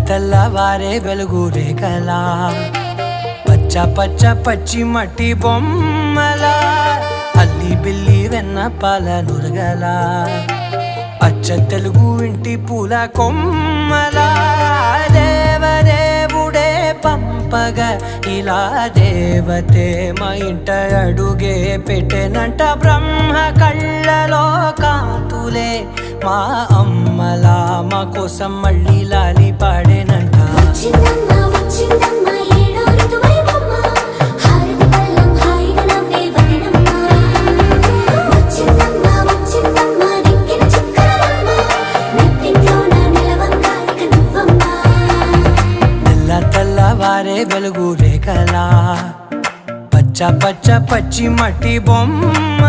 తెల్లవారే వెలుగు రేఖలా పచ్చ పచ్చ పచ్చి మట్టి బొమ్మలా అల్లి బిల్లి వెన్న పాల నురగలా అచ్చ తెలుగు ఇంటి పూల కొమ్మలా దేవదేవుడే పంపగా ఇలా దేవతే మా ఇంట అడుగే పెట్టెనంట బ్రహ్మ కళ్ళలో కాంతులే మా అమ్మలా మా కోసం మళ్ళీ లాలి పాడేనంట తెల్లవారే వెలుగు రేఖలా పచ్చ పచ్చ పచ్చి మట్టి బొమ్మ